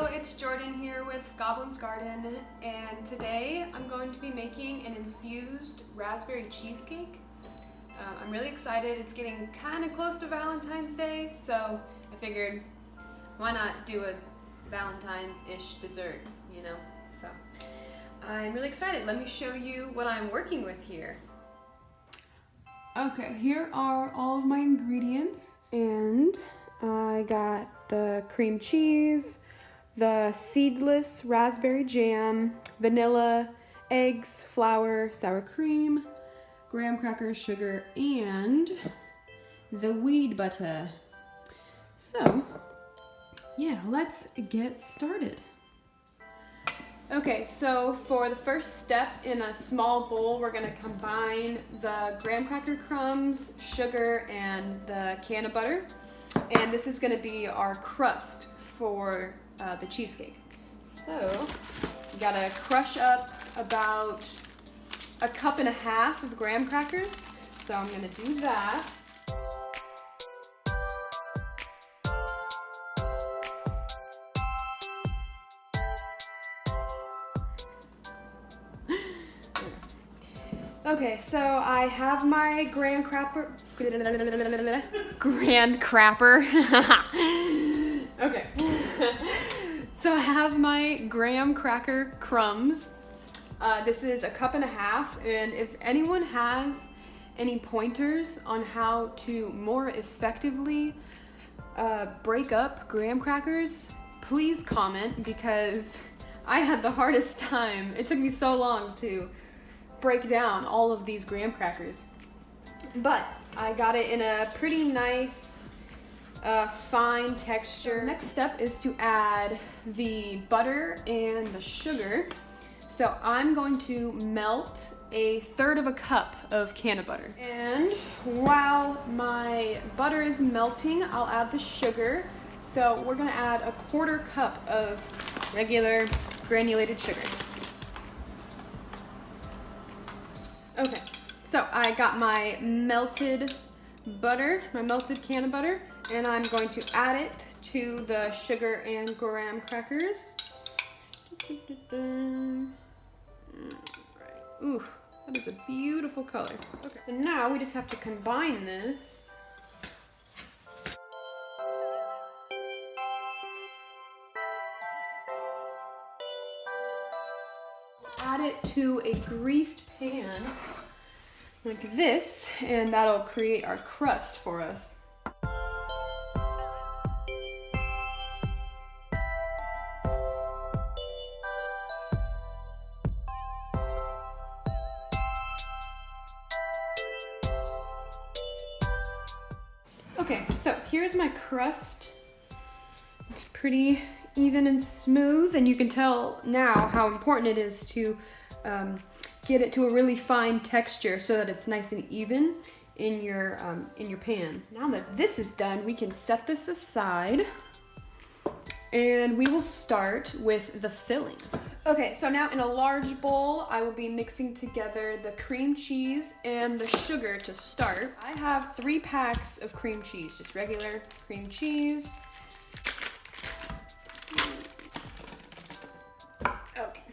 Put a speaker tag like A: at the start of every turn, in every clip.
A: Hello, it's Jordan here with Goblin's Garden, and today I'm going to be making an infused raspberry cheesecake. I'm really excited. It's getting kind of close to Valentine's Day, so I figured why not do a Valentine's-ish dessert, you know? So I'm really excited. Let me show you what I'm working with here. Okay, here are all of my ingredients, and I got the cream cheese, the seedless raspberry jam, vanilla, eggs, flour, sour cream, graham crackers, sugar, and the weed butter. So, yeah, let's get started. Okay, so for the first step, in a small bowl, we're gonna combine the graham cracker crumbs, sugar, and the cannabutter. And this is gonna be our crust for the cheesecake. So, you gotta crush up about 1.5 cups of graham crackers. So I'm gonna do that. Okay, so I have my graham crapper. Grand crapper. Okay. So I have my graham cracker crumbs. This is 1.5 cups, and if anyone has any pointers on how to more effectively break up graham crackers, please comment, because I had the hardest time. It took me so long to break down all of these graham crackers. But I got it in a pretty nice fine texture. Next step is to add the butter and the sugar. So I'm going to melt 1/3 cup of cannabutter. And while my butter is melting, I'll add the sugar. So we're gonna add 1/4 cup of regular granulated sugar. Okay, so I got my melted butter, my melted cannabutter, and I'm going to add it to the sugar and graham crackers. Ooh, that is a beautiful color. Okay, and now we just have to combine this. Add it to a greased pan like this, and that'll create our crust for us. Okay, so here's my crust. It's pretty even and smooth, and you can tell now how important it is to get it to a really fine texture so that it's nice and even in your pan. Now that this is done, we can set this aside, and we will start with the filling. Okay, so now in a large bowl, I will be mixing together the cream cheese and the sugar to start. I have 3 packs of cream cheese, just regular cream cheese. Okay.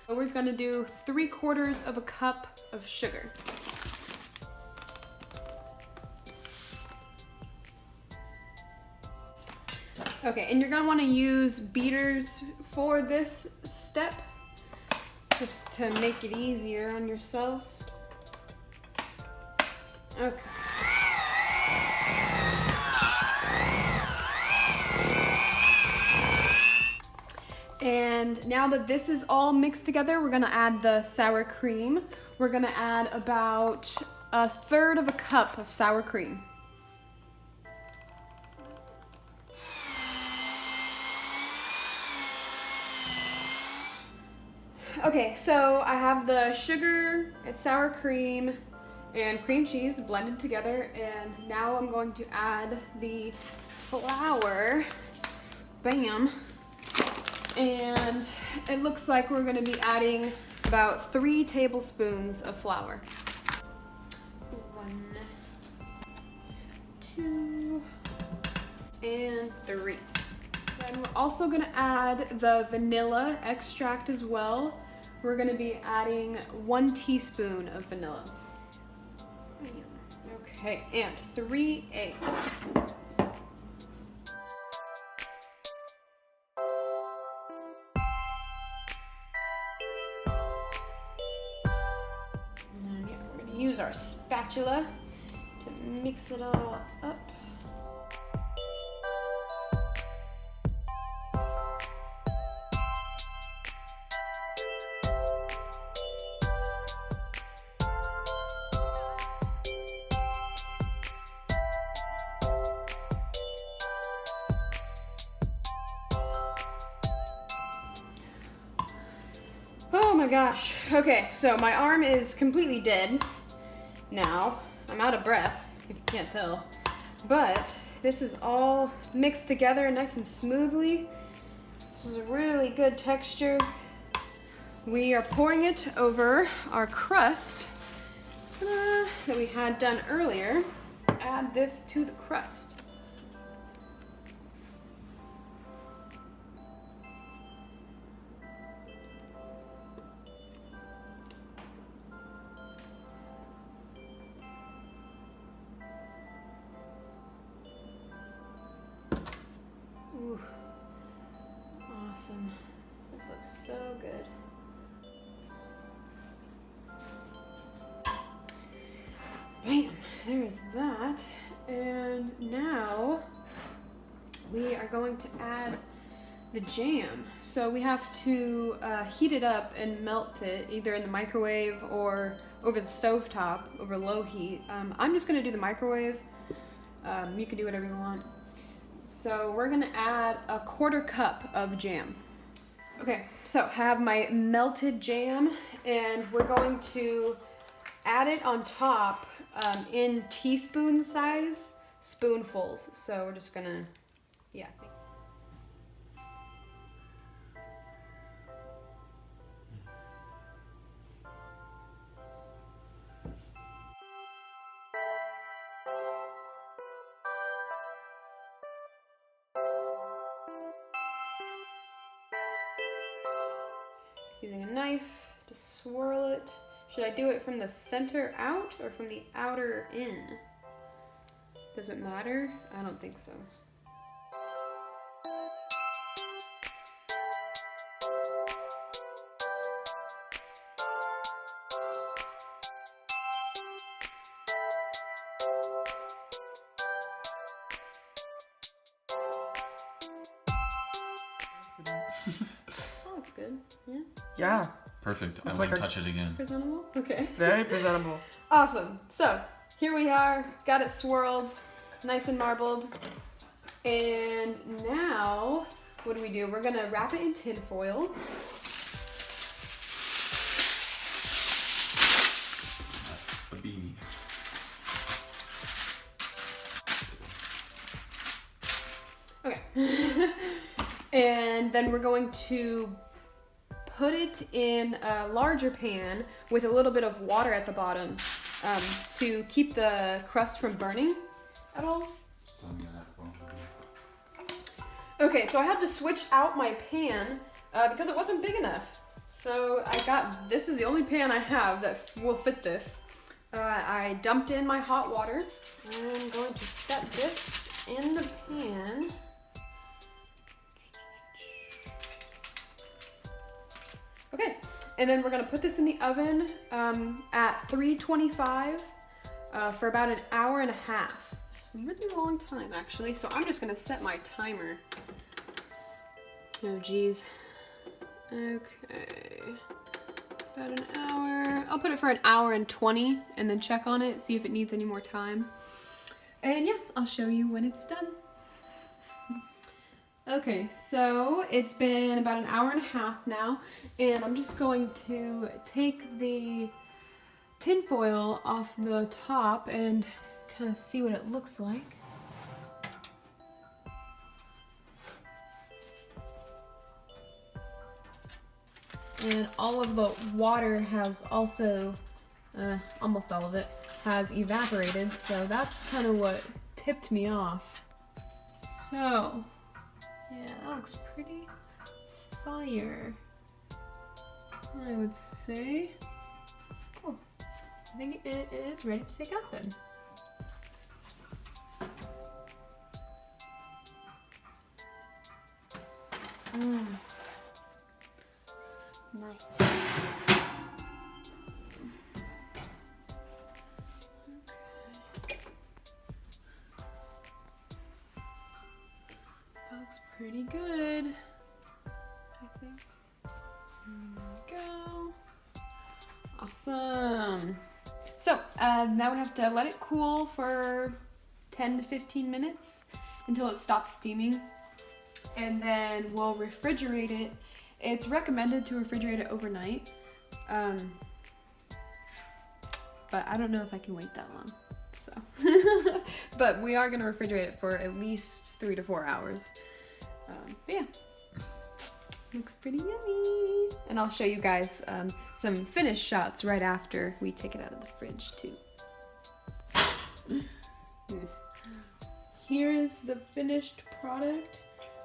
A: So we're gonna do 3/4 cup of sugar. Okay, and you're gonna wanna use beaters for this step, just to make it easier on yourself. Okay. And now that this is all mixed together, we're gonna add the sour cream. We're gonna add about 1/3 cup of sour cream. Okay, so I have the sugar and sour cream and cream cheese blended together, and now I'm going to add the flour. Bam. And it looks like we're going to be adding about 3 tablespoons of flour. 1, 2, and 3. Then we're also gonna add the vanilla extract as well. We're gonna be adding 1 teaspoon of vanilla. Okay, and 3 eggs. And yeah, we're gonna use our spatula to mix it all up. Oh my gosh. Okay, so my arm is completely dead now. I'm out of breath, if you can't tell. But this is all mixed together nice and smoothly. This is a really good texture. We are pouring it over our crust that we had done earlier. Add this to the crust. Ooh, awesome. This looks so good. Bam, there's that. And now we are going to add the jam. So we have to heat it up and melt it either in the microwave or over the stovetop over low heat. I'm just gonna do the microwave. You can do whatever you want. So we're gonna add a 1/4 cup of jam. Okay, so I have my melted jam and we're going to add it on top in teaspoon size spoonfuls. So we're just gonna, yeah. Using a knife to swirl it. Should I do it from the center out or from the outer in? Does it matter? I don't think so. That looks good. Yeah?
B: Yeah.
C: Perfect. I
B: Looks
C: won't
B: like
C: touch it again.
A: Presentable? Okay.
B: Very presentable.
A: Awesome. So here we are, got it swirled, nice and marbled. And now, what do? We're gonna wrap it in tin foil.
C: A beanie.
A: Okay. And then we're going to put it in a larger pan with a little bit of water at the bottom to keep the crust from burning at all. Okay, so I had to switch out my pan because it wasn't big enough. So this is the only pan I have that will fit this. I dumped in my hot water. I'm going to set this in the pan. Okay, and then we're gonna put this in the oven at 325 for about 1.5 hours. A really long time, actually. So I'm just gonna set my timer. Oh, geez. Okay, about 1 hour. I'll put it for 1 hour and 20 and then check on it, see if it needs any more time. And yeah, I'll show you when it's done. Okay, so it's been about 1.5 hours now, and I'm just going to take the tin foil off the top and kind of see what it looks like. And all of the water has also, almost all of it, has evaporated, so that's kind of what tipped me off. So, yeah, that looks pretty fire, I would say. Cool. I think it is ready to take out then. Nice. Okay. That looks pretty good, I think. There we go. Awesome. So now we have to let it cool for 10 to 15 minutes until it stops steaming, and then we'll refrigerate it. It's recommended to refrigerate it overnight, but I don't know if I can wait that long. So, but we are gonna refrigerate it for at least 3 to 4 hours. But yeah, looks pretty yummy. And I'll show you guys some finished shots right after we take it out of the fridge too. Here is the finished product.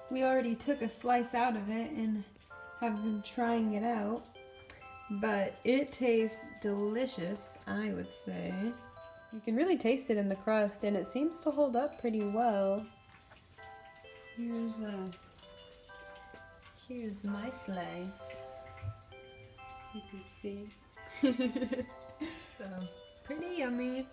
A: We already took a slice out of it and have been trying it out, but it tastes delicious, I would say. You can really taste it in the crust, and it seems to hold up pretty well. Here's my slice. You can see. So, pretty yummy.